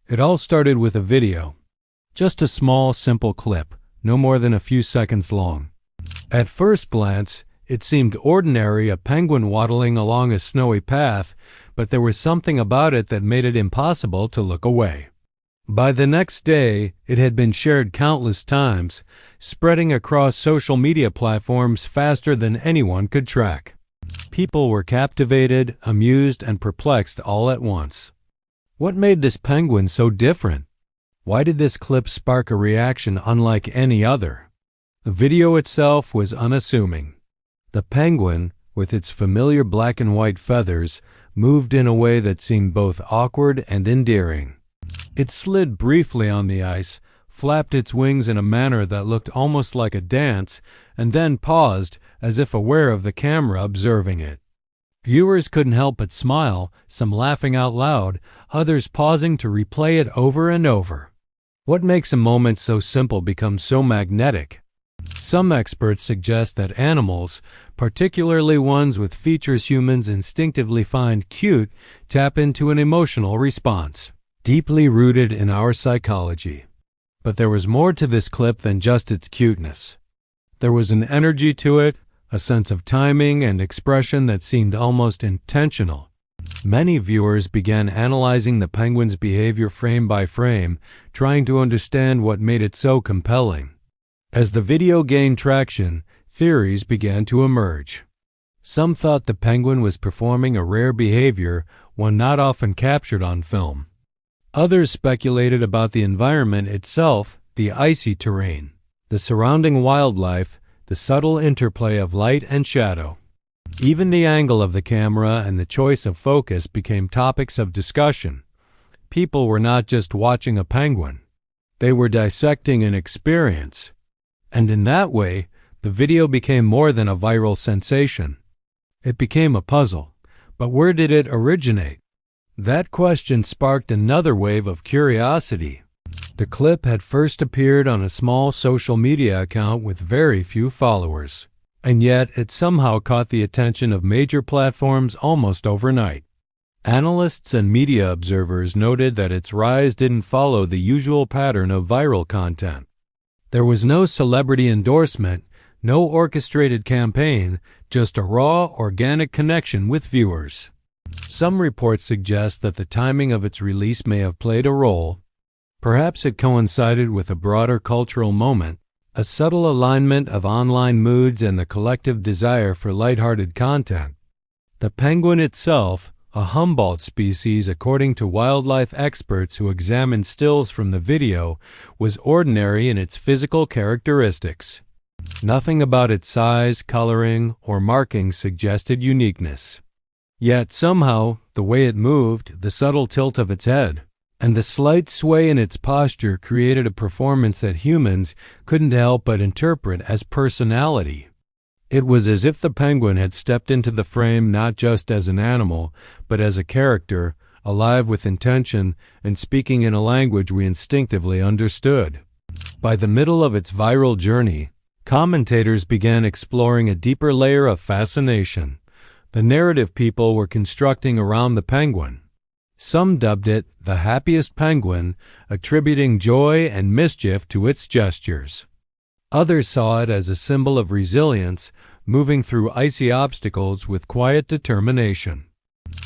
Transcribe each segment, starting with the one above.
It all started with a video. Just a small, simple clip, no more than a few seconds long. At first glance, it seemed ordinary, a penguin waddling along a snowy path, but there was something about it that made it impossible to look away. By the next day, it had been shared countless times, spreading across social media platforms faster than anyone could track. People were captivated, amused, and perplexed all at once. What made this penguin so different? Why did this clip spark a reaction unlike any other? The video itself was unassuming. The penguin, with its familiar black and white feathers, moved in a way that seemed both awkward and endearing. It slid briefly on the ice, flapped its wings in a manner that looked almost like a dance, and then paused, as if aware of the camera observing it. Viewers couldn't help but smile, some laughing out loud, others pausing to replay it over and over. What makes a moment so simple become so magnetic? Some experts suggest that animals, particularly ones with features humans instinctively find cute, tap into an emotional response, deeply rooted in our psychology. But there was more to this clip than just its cuteness. There was an energy to it, a sense of timing and expression that seemed almost intentional. Many viewers began analyzing the penguin's behavior frame by frame, trying to understand what made it so compelling. As the video gained traction, theories began to emerge. Some thought the penguin was performing a rare behavior, one not often captured on film. Others speculated about the environment itself, the icy terrain, the surrounding wildlife, the subtle interplay of light and shadow. Even the angle of the camera and the choice of focus became topics of discussion. People were not just watching a penguin. They were dissecting an experience. And in that way, the video became more than a viral sensation. It became a puzzle. But where did it originate? That question sparked another wave of curiosity. The clip had first appeared on a small social media account with very few followers, and yet it somehow caught the attention of major platforms almost overnight. Analysts and media observers noted that its rise didn't follow the usual pattern of viral content. There was no celebrity endorsement, no orchestrated campaign, just a raw, organic connection with viewers. Some reports suggest that the timing of its release may have played a role. Perhaps it coincided with a broader cultural moment, a subtle alignment of online moods and the collective desire for lighthearted content. The penguin itself, a Humboldt species according to wildlife experts who examined stills from the video, was ordinary in its physical characteristics. Nothing about its size, coloring, or markings suggested uniqueness. Yet somehow, the way it moved, the subtle tilt of its head, and the slight sway in its posture created a performance that humans couldn't help but interpret as personality. It was as if the penguin had stepped into the frame not just as an animal, but as a character, alive with intention and speaking in a language we instinctively understood. By the middle of its viral journey, commentators began exploring a deeper layer of fascination. The narrative people were constructing around the penguin. Some dubbed it the happiest penguin, attributing joy and mischief to its gestures. Others saw it as a symbol of resilience, moving through icy obstacles with quiet determination.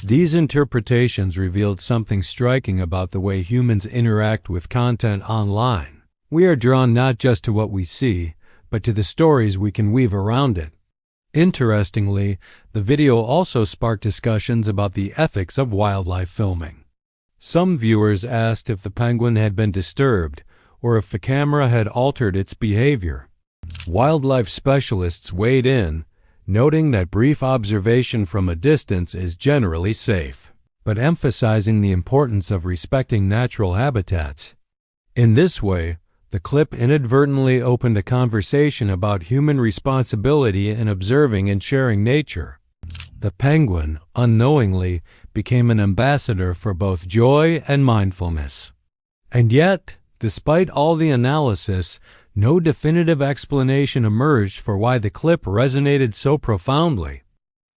These interpretations revealed something striking about the way humans interact with content online. We are drawn not just to what we see, but to the stories we can weave around it. Interestingly, the video also sparked discussions about the ethics of wildlife filming. Some viewers asked if the penguin had been disturbed, or if the camera had altered its behavior. Wildlife specialists weighed in, noting that brief observation from a distance is generally safe, but emphasizing the importance of respecting natural habitats. In this way, the clip inadvertently opened a conversation about human responsibility in observing and sharing nature. The penguin, unknowingly, became an ambassador for both joy and mindfulness. And yet, despite all the analysis, no definitive explanation emerged for why the clip resonated so profoundly.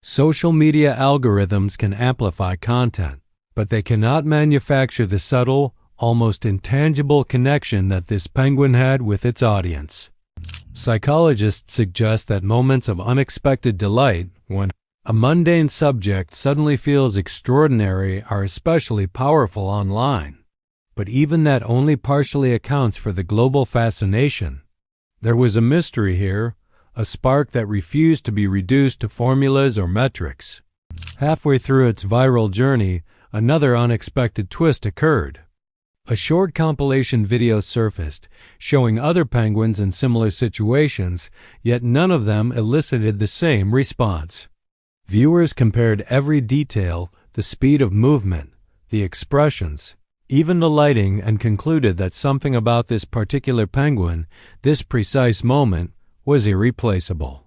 Social media algorithms can amplify content, but they cannot manufacture the subtle, almost intangible connection that this penguin had with its audience. Psychologists suggest that moments of unexpected delight, when a mundane subject suddenly feels extraordinary, are especially powerful online. But even that only partially accounts for the global fascination. There was a mystery here, a spark that refused to be reduced to formulas or metrics. Halfway through its viral journey, another unexpected twist occurred. A short compilation video surfaced, showing other penguins in similar situations, yet none of them elicited the same response. Viewers compared every detail, the speed of movement, the expressions, even the lighting, and concluded that something about this particular penguin, this precise moment, was irreplaceable.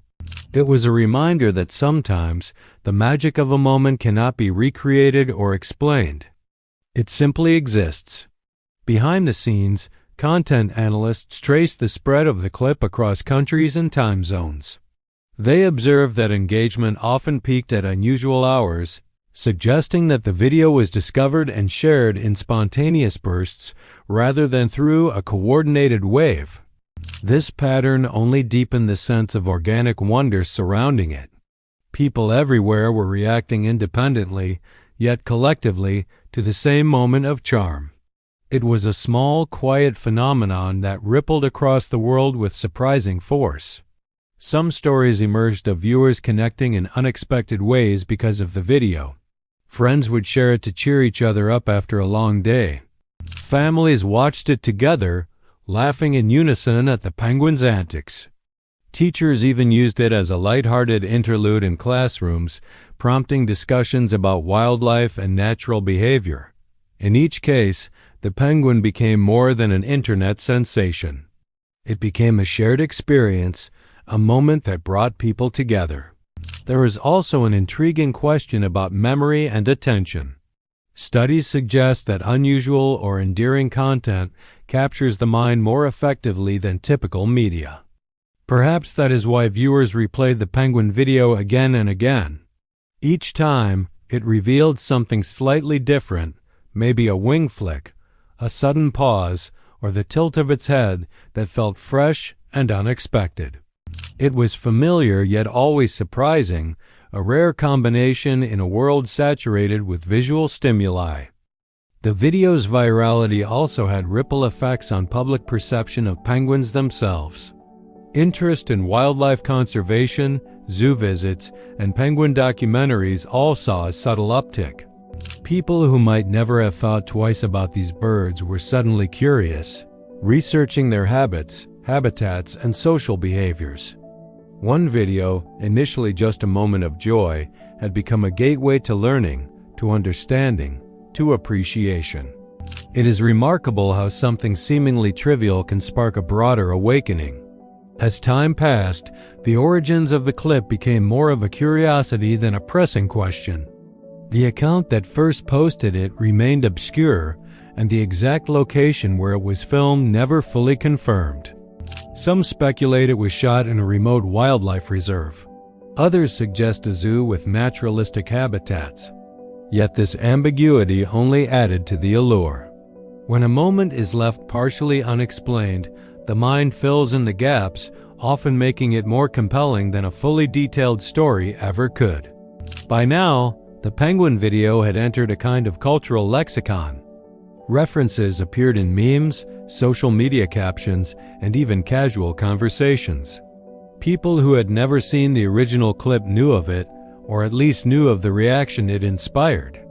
It was a reminder that sometimes the magic of a moment cannot be recreated or explained. It simply exists. Behind the scenes, content analysts traced the spread of the clip across countries and time zones. They observed that engagement often peaked at unusual hours, suggesting that the video was discovered and shared in spontaneous bursts rather than through a coordinated wave. This pattern only deepened the sense of organic wonder surrounding it. People everywhere were reacting independently, yet collectively, to the same moment of charm. It was a small, quiet phenomenon that rippled across the world with surprising force. Some stories emerged of viewers connecting in unexpected ways because of the video. Friends would share it to cheer each other up after a long day. Families watched it together, laughing in unison at the penguin's antics. Teachers even used it as a lighthearted interlude in classrooms, prompting discussions about wildlife and natural behavior. In each case, the penguin became more than an internet sensation. It became a shared experience, a moment that brought people together. There is also an intriguing question about memory and attention. Studies suggest that unusual or endearing content captures the mind more effectively than typical media. Perhaps that is why viewers replayed the penguin video again and again. Each time, it revealed something slightly different, maybe a wing flick, a sudden pause, or the tilt of its head that felt fresh and unexpected. It was familiar yet always surprising, a rare combination in a world saturated with visual stimuli. The video's virality also had ripple effects on public perception of penguins themselves. Interest in wildlife conservation, zoo visits, and penguin documentaries all saw a subtle uptick. People who might never have thought twice about these birds were suddenly curious, researching their habits, habitats, and social behaviors. One video, initially just a moment of joy, had become a gateway to learning, to understanding, to appreciation. It is remarkable how something seemingly trivial can spark a broader awakening. As time passed, the origins of the clip became more of a curiosity than a pressing question. The account that first posted it remained obscure, and the exact location where it was filmed never fully confirmed. Some speculate it was shot in a remote wildlife reserve. Others suggest a zoo with naturalistic habitats. Yet this ambiguity only added to the allure. When a moment is left partially unexplained, the mind fills in the gaps, often making it more compelling than a fully detailed story ever could. By now, the penguin video had entered a kind of cultural lexicon. References appeared in memes, social media captions, and even casual conversations. People who had never seen the original clip knew of it, or at least knew of the reaction it inspired.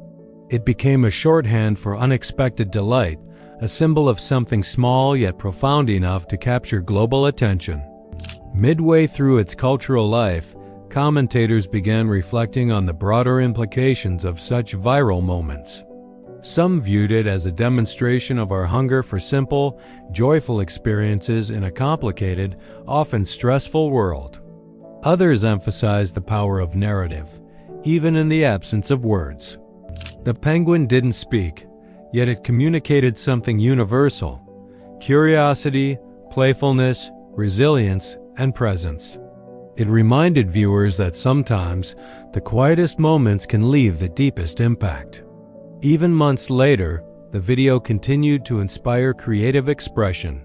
It became a shorthand for unexpected delight, a symbol of something small yet profound enough to capture global attention. Midway through its cultural life, commentators began reflecting on the broader implications of such viral moments. Some viewed it as a demonstration of our hunger for simple, joyful experiences in a complicated, often stressful world. Others emphasized the power of narrative, even in the absence of words. The penguin didn't speak, yet it communicated something universal: curiosity, playfulness, resilience, and presence. It reminded viewers that sometimes the quietest moments can leave the deepest impact. Even months later, the video continued to inspire creative expression.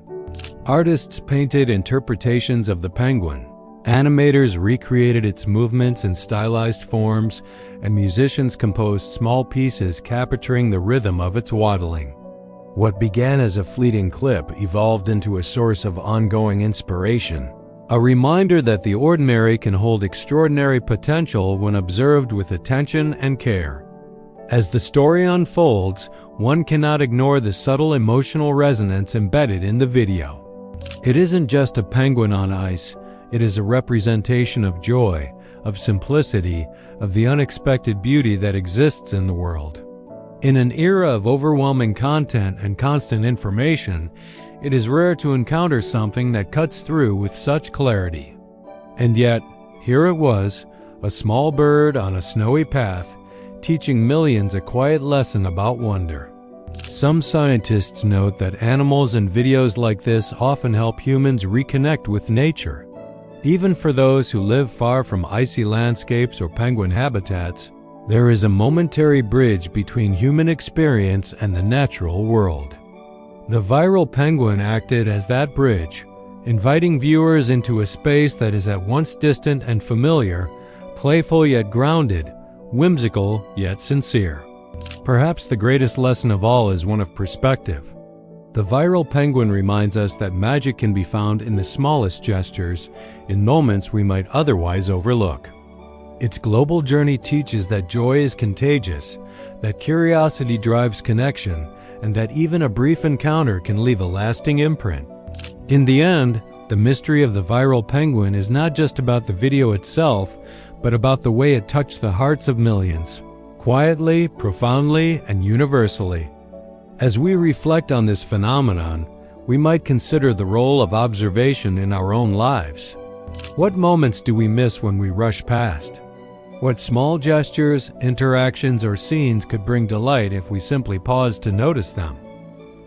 Artists painted interpretations of the penguin, animators recreated its movements in stylized forms, and musicians composed small pieces capturing the rhythm of its waddling. What began as a fleeting clip evolved into a source of ongoing inspiration, a reminder that the ordinary can hold extraordinary potential when observed with attention and care. As the story unfolds, one cannot ignore the subtle emotional resonance embedded in the video. It isn't just a penguin on ice, it is a representation of joy, of simplicity, of the unexpected beauty that exists in the world. In an era of overwhelming content and constant information, it is rare to encounter something that cuts through with such clarity. And yet, here it was, a small bird on a snowy path, teaching millions a quiet lesson about wonder. Some scientists note that animals and videos like this often help humans reconnect with nature. Even for those who live far from icy landscapes or penguin habitats, there is a momentary bridge between human experience and the natural world. The viral penguin acted as that bridge, inviting viewers into a space that is at once distant and familiar, playful yet grounded, whimsical yet sincere. Perhaps the greatest lesson of all is one of perspective. The viral penguin reminds us that magic can be found in the smallest gestures, in moments we might otherwise overlook. Its global journey teaches that joy is contagious, that curiosity drives connection, and that even a brief encounter can leave a lasting imprint. In the end, the mystery of the viral penguin is not just about the video itself, but about the way it touched the hearts of millions, quietly, profoundly, and universally. As we reflect on this phenomenon, we might consider the role of observation in our own lives. What moments do we miss when we rush past? What small gestures, interactions, or scenes could bring delight if we simply pause to notice them?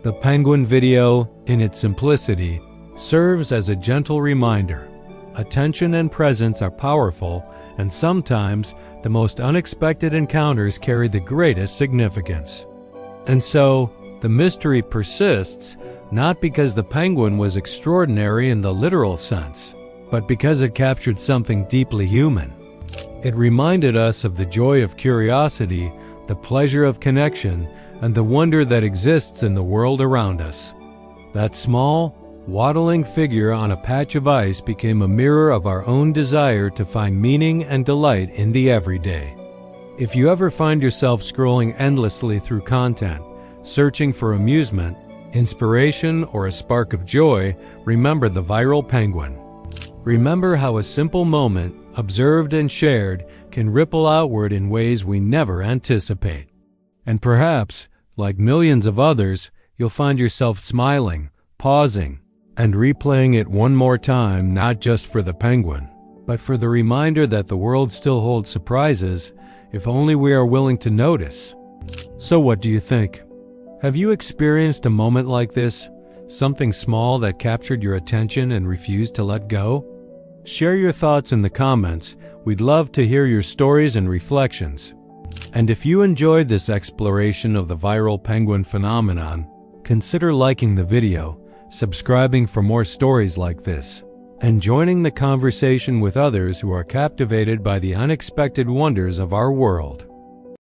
The penguin video, in its simplicity, serves as a gentle reminder. Attention and presence are powerful, and sometimes the most unexpected encounters carry the greatest significance. And so, the mystery persists, not because the penguin was extraordinary in the literal sense, but because it captured something deeply human. It reminded us of the joy of curiosity, the pleasure of connection, and the wonder that exists in the world around us. That small, waddling figure on a patch of ice became a mirror of our own desire to find meaning and delight in the everyday. If you ever find yourself scrolling endlessly through content, searching for amusement, inspiration, or a spark of joy, remember the viral penguin. Remember how a simple moment, observed and shared, can ripple outward in ways we never anticipate. And perhaps, like millions of others, you'll find yourself smiling, pausing, and replaying it one more time, not just for the penguin, but for the reminder that the world still holds surprises, if only we are willing to notice. So what do you think? Have you experienced a moment like this? Something small that captured your attention and refused to let go? Share your thoughts in the comments. We'd love to hear your stories and reflections. And if you enjoyed this exploration of the viral penguin phenomenon, consider liking the video, subscribing for more stories like this, and joining the conversation with others who are captivated by the unexpected wonders of our world.